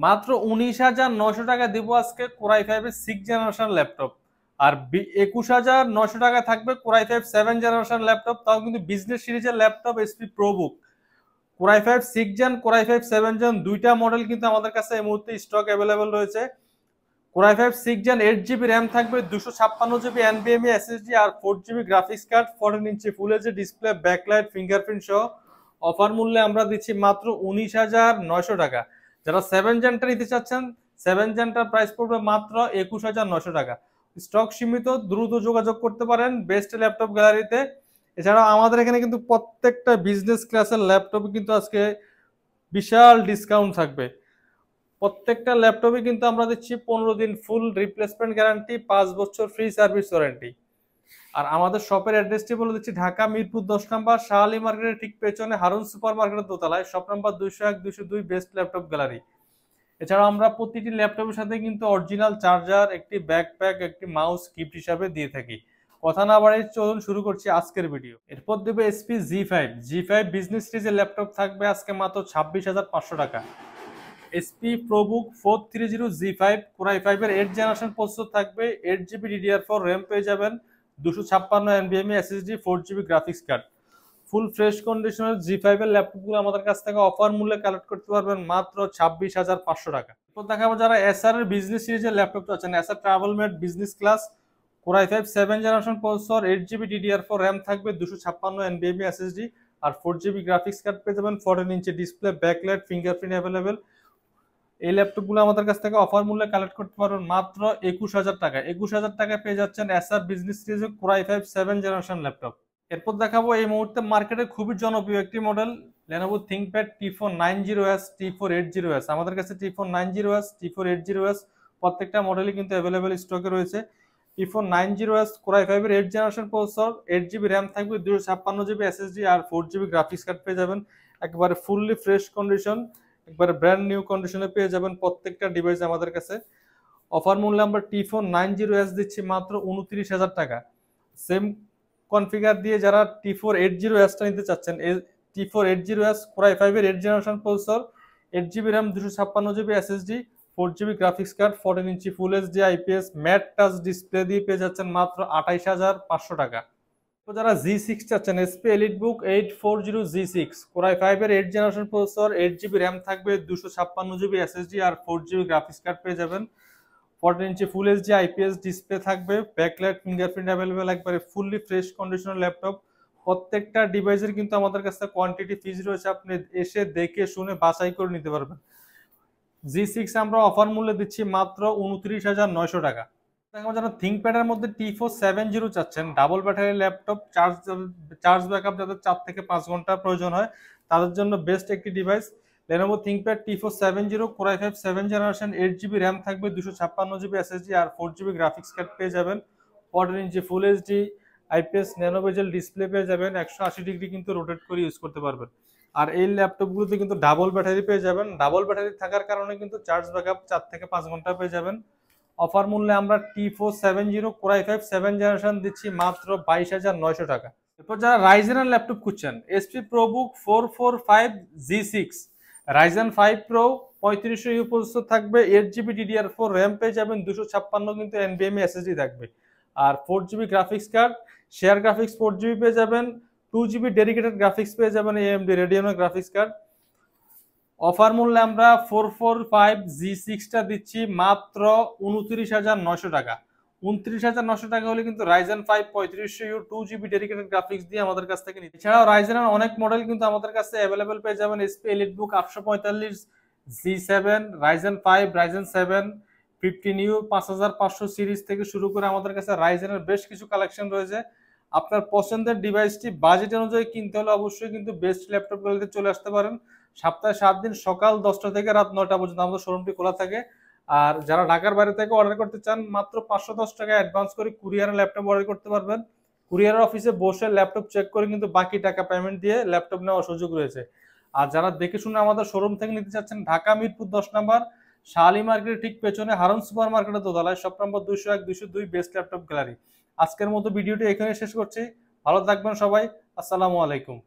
মাত্র 19,900 টাকা দিব আজকে কোরাই ফাইভ এর 6 জেনারেশন ল্যাপটপ। আর 21,900 টাকা থাকবে কোরাই ফাইভ 7 জেনারেশন ল্যাপটপ, তাও কিন্তু বিজনেস সিরিজের laptop HP ProBook. Core i five 6 gen, core i five 7 gen দুইটা মডেল কিন্তু আমাদের কাছে এই মুহূর্তে স্টক অ্যাভেলেবেল রয়েছে। Core i five 6 gen 8 GB RAM থাকবে, 256 জিবি এনবিএমই এসএসডি আর 4 GB graphics card, 14 inch full HD display, backlight, fingerprint সহ। অফার মূল্যে আমরা দিচ্ছি মাত্র 19,900 টাকা। যারা 7 জেনটা নিতে চাচ্ছেন, 7 জেনটার প্রাইস পড়বে মাত্র 21,900 টাকা। স্টক সীমিত, দ্রুত যোগাযোগ করতে পারেন বেস্ট ল্যাপটপ গ্যালারিতে। এছাড়াও আমাদের এখানে কিন্তু প্রত্যেকটা বিজনেস ক্লাসের ল্যাপটপে কিন্তু আজকে বিশাল ডিসকাউন্ট থাকবে। প্রত্যেকটা ল্যাপটপে কিন্তু আমরা দিচ্ছি 15 দিন ফুল রিপ্লেসমেন্ট গ্যারান্টি, 5 বছর ফ্রি সার্ভিস ওয়ারেন্টি। আর আমাদের শপের অ্যাড্রেসটি বলে দিচ্ছি, ঢাকা মিরপুর 10 নম্বর, শাহ আলী মার্কেটের ঠিক পেছনে, হারুন সুপার মার্কেটের দোতলায়, shop number 201 202, best laptop gallery. এছাড়াও আমরা প্রতিটি ল্যাপটপের সাথে কিন্তু অরিজিনাল চার্জার, একটি ব্যাকপ্যাক, একটি মাউস গিফট হিসাবে দিয়ে থাকি। কথা না বাড়িয়ে চলুন শুরু করছি আজকের ভিডিও। এরপর দেবে এসপি জি ফাইভ বিজনেস সিরিজের ল্যাপটপ থাকবে আজকে মাত্র 26,500 টাকা। এসপি প্রোবুক 430 জি5 কোরাই ফাইভের 8 জেনারেশন প্রসেসর থাকবে, 8 জিবি DDR4 র্যাম পেয়ে যাবেন, 256 NVMe SSD, 4 GB graphics card. Full fresh কন্ডিশনের জি5 এর ল্যাপটপগুলো আমাদের কাছ থেকে অফার মূল্যে কালেক্ট করতে পারবেন মাত্র 26,500 টাকা। এরপর দেখাবো যারা এসআর এর বিজনেস সিরিজের ল্যাপটপ চাচ্ছেন, SR travel made business class, core i five 7 generation processor, 8 GB DDR4 RAM থাকবে, 256 এনভিএমই এসএসডি আর 4 জিবি গ্রাফিক্স কার্ড পেয়ে যাবেন, 14 inch display, backlight, fingerprint available. এই ল্যাপটপগুলো আমাদের কাছ থেকে অফার মূল্যে কালেক্ট করতে পারবেন মাত্র 21,000 টাকা। 21,000 টাকায় পেয়ে যাচ্ছেন এসআর বিজনেস সিরিজের কোরাই ফাইভ 7 জেনারেশন ল্যাপটপ। এরপর দেখাবো এই মুহূর্তে মার্কেটে খুবই জনপ্রিয় একটি model, Lenovo ThinkPad T490S, T480S। আমাদের কাছে T490S, T480S প্রত্যেকটা মডেলই কিন্তু অ্যাভেলেবেল স্টকে রয়েছে। T490S কোরাই ফাইভের 8 জেনারেশন প্রসেসর, 8 জিবি র্যাম থাকবে, 256 জিবি এসএসডি আর 4 জিবি গ্রাফিক্স কার্ড পেয়ে যাবেন। একেবারে ফুললি ফ্রেশ কন্ডিশন, একবারে ব্র্যান্ড নিউ কন্ডিশনে পেয়ে যাবেন প্রত্যেকটা ডিভাইস আমাদের কাছে। অফার মূল্যে আমরা T490S দিচ্ছি মাত্র 29,000 টাকা। সেম কনফিগার দিয়ে যারা T480Sটা নিতে চাচ্ছেন, T480S কোরাই ফাইভের 8 generation processor, 8 GB RAM, 256 GB SSD, 4 GB graphics card, 14 inch full HD IPS matte touch display দিয়ে পেয়ে যাচ্ছেন মাত্র 28,500 টাকা। তো যারা জি6 চাচ্ছেন, এসপি এলিটবুক 840 জি6 কোরাই ফাইভের 8 জেনারেশন প্রসেসর, 8 জিবি র্যাম থাকবে, 256 জিবি এসএসডি আর 4 জিবি গ্রাফিক্স কার্ড পেয়ে যাবেন, 14 inch full HD IPS display থাকবে, ব্যাকলাইট, ফিঙ্গারপ্রিন্ট অ্যাভেলেবেল, একবারে ফুললি ফ্রেশ কন্ডিশনের ল্যাপটপ। প্রত্যেকটা ডিভাইসের কিন্তু আমাদের কাছে কোয়ান্টিটি ফিজ রয়েছে, আপনি এসে দেখে শুনে বাছাই করে নিতে পারবেন। জি6 আমরা অফার মূল্যে দিচ্ছি মাত্র 29,900 টাকা। যারা থিংকপ্যাডের মধ্যে T470 চাচ্ছেন, double battery laptop, charge backup যাদের 4 থেকে 5 ঘন্টা প্রয়োজন হয়, তাদের জন্য বেস্ট একটি device Lenovo ThinkPad T470 core i five 7 generation, 8 GB RAM থাকবে, 256 জিবি এসএসডি আর 4 জিবি গ্রাফিক্স কার্ড পেয়ে যাবেন, 14 inch full HD IPS nano bezel display পেয়ে যাবেন, 180 ডিগ্রি কিন্তু রোটেট করে ইউজ করতে পারবেন। আর এই ল্যাপটপগুলোতে কিন্তু ডাবল ব্যাটারি পেয়ে যাবেন, ডাবল ব্যাটারি থাকার কারণে কিন্তু চার্জ ব্যাকআপ 4 থেকে 5 ঘন্টা পেয়ে যাবেন। অফার মূল্যে আমরা T470 কোরাই ফাইভ 7 জেনারেশন দিচ্ছি মাত্র 22,900 টাকা। এরপর যারা রাইজেনের ল্যাপটপ খুঁজছেন, এসপি প্রোবুক 445 জি6, রাইজেন 5 প্রো 3500 প্রসেসর থাকবে, 8 জিবি DDR4 র্যাম পেয়ে যাবেন, 256 কিন্তু এনভিএমই এসএসডি থাকবে আর 4 GB graphics card, share graphics 4 GB পেয়ে যাবেন, 2 জিবি ডেডিকেটেড গ্রাফিক্স পেয়ে যাবেন এএমডি রেডিয়নের গ্রাফিক্স কার্ড। অফার মূল্যে আমরা 445 জি6টা দিচ্ছি মাত্র 29,900 টাকা। 29,900 টাকা হলে কিন্তু রাইজেন 5 3500 2 জিবি ডেডিকেটেড গ্রাফিক্স দিয়ে আমাদের কাছ থেকে নিতে। এছাড়াও রাইজেনের অনেক মডেল কিন্তু আমাদের কাছে অ্যাভেলেবেল পেয়ে যাবেন, এসপি এলিটবুক 845 জি7, রাইজেন 5, রাইজেন 7 15U 5500 সিরিজ থেকে শুরু করে আমাদের কাছে রাইজেনের বেশ কিছু কালেকশন রয়েছে। আপনার পছন্দের ডিভাইসটি বাজেট অনুযায়ী কিনতে হলে অবশ্যই কিন্তু বেস্ট ল্যাপটপগুলোতে চলে আসতে পারেন। সপ্তাহে 7 দিন সকাল 10টা থেকে রাত 9টা পর্যন্ত আমাদের শোরুমটি খোলা থাকে। আর যারা ঢাকার বাইরে থেকে অর্ডার করতে চান, মাত্র 510 টাকা অ্যাডভান্স করে কুরিয়ারে ল্যাপটপ অর্ডার করতে পারবেন। কুরিয়ারের অফিসে বসে ল্যাপটপ চেক করে কিন্তু বাকি টাকা পেমেন্ট দিয়ে ল্যাপটপ নেওয়ার সুযোগ রয়েছে। আর যারা দেখে শুনে আমাদের শোরুম থেকে নিতে চাচ্ছেন, ঢাকা মিরপুর 10 নম্বর, শাহ আলী মার্কেটের ঠিক পেছনে, হারুন সুপার মার্কেটের দোতলায়, shop number 201 202, best laptop gallery. আজকের মতো ভিডিওটি এখানে শেষ করছি। ভালো থাকবেন সবাই, আসসালামু আলাইকুম।